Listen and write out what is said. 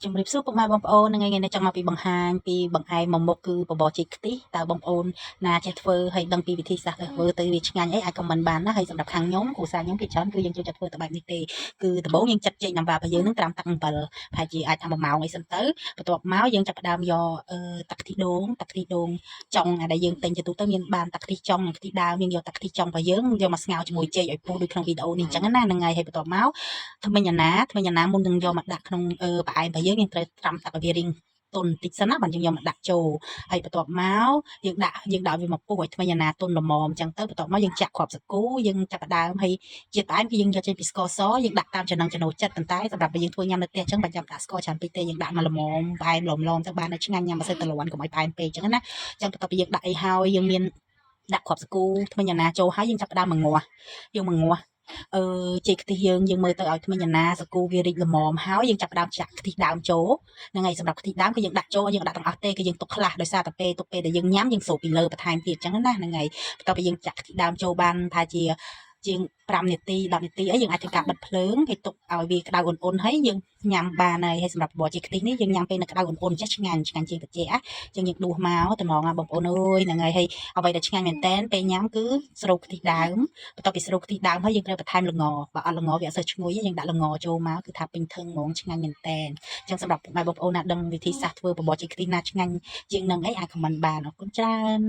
ជំរាបសួរពុកម៉ែបងប្អូនថ្ងៃនេះចង់មកពីបង្ហាញពីបង្អែមមួយមុខគឺបបរចេកខ្ទិះតើបងប្អូនណាចេះធ្វើហើយដឹងពីវិធីសាស្ត្រធ្វើទៅវាឆ្ងាញ់អីអាចខមមិនបានណាហើយសម្រាប់ខាងខ្ញុំគ្រួសារខ្ញុំគេច្រើនគឺយើងចូលចិត្តធ្វើទៅបែបនេះទេគឺដំបូងយើងចាត់ចេកណាំវ៉ារបស់យើងនឹងត្រាំទឹកអំបិលប្រហែលជាអាចថា1ម៉ោងអីសិនទៅបន្ទាប់មកយើងចាប់ផ្ដើមយកទឹកខ្ទិះដូងចុងដែលយើងទិញទៅទូទៅមានបានទឹកខ្ទិះចុងនិងខ្ទិះដើមយើងយកទឹកខ្ទិះចុងរបស់យើងយកមកស្ងោរជាមួយចេកឲ្យពុះដូចក្នុងវីដេអូនេះអញ្ចឹងណាហ្នឹងហើយហើយបន្ទាប់មកថ្មិញអាណាមុននឹងយកមកដាក់ក្នុងផ្អែមរបស់យើងត្រូវត្រាំទឹកឲ្យវារីងទន់បន្តិចសិនណាបាទយើងយកមកដាក់ចូលហើយបន្ទាប់មកយើងដាក់វាមកពុះឲ្យថ្មិញអាណាទន់ល្មមអញ្ចឹងទៅបន្ទាប់មកយើងចាក់គ្រាប់សាគូយើងចាប់ផ្ដើមហើយជាតិផ្អែមគឺយើងយកចេញពីស្ករសយើងដាក់តាមចំណង់ចំណូលចិត្តប៉ុន្តែសម្រាប់ពេលយើងធ្វើញ៉ាំនៅផ្ទះអញ្ចឹងបាច់ចាំដាក់ស្ករច្រើនពេកទេយើងដាក់មកល្មមផ្អែមល្មមទៅបាននៅឆ្ងាញ់ញ៉ាំមិនសូវតលាន់កុំឲ្យផ្អែមពេកអញ្ចឹងណាអញ្ចឹងបន្ទាប់ពីយើងដាក់អីហើយយើងមានដាក់គ្រាប់សាគូថ្មិញអាណាចូលហើយយើងចាប់ផ្ដើមមកងាស់យើងមកងាស់ចេកខ្ទិះយើងមើលទៅឲ្យថ្មិញអាណាសាគូវារីកល្មមហើយយើងចាប់ផ្ដើមចាក់ខ្ទិះដើមចូលហ្នឹងហើយសម្រាប់ខ្ទិះដើមគឺយើងដាក់ចូលយើងដាក់ទាំងអស់ទេគឺយើងទុកខ្លះដោយសារតែទុកពេលដែលយើងញ៉ាំយើងស្រូបពីលើបន្ថែមទៀតអញ្ចឹងណាហ្នឹងហើយបន្ទាប់ពីយើងចាក់ខ្ទិះដើមចូលបានថាជាង5នាទី10នាទីអីយើងអាចធ្វើការបិទភ្លើងហើយទុកឲ្យវាក្តៅអ៊ុនៗហើយយើងញ៉ាំបានហើយសម្រាប់បបរចេកខ្ទិះនេះយើងញ៉ាំពេលនៅក្តៅអ៊ុនៗចេះឆ្ងាញ់ជាងត្រជាក់អញ្ចឹងយើងដួសមកតែមកបងប្អូនអើយហ្នឹងហើយអ្វីដែលឆ្ងាញ់មែនតើពេលញ៉ាំគឺស្រូបខ្ទិះដើមបន្ទាប់ពីស្រូបខ្ទិះដើមហើយយើងត្រូវបន្ថែមល្ងបើអត់ល្ងវាអត់សូវឈ្ងុយទេយើងដាក់ល្ងចូលមកគឺថាពេញធឹងហ្មងឆ្ងាញ់មែនតើអញ្ចឹងសម្រាប់បងប្អូនណាដឹងវិធីសាស្ត្រធ្វើបបរចេកខ្ទិះណាឆ្ងាញ់ជាងនឹងអីអាចខមមិនបានអរគុណច្រើន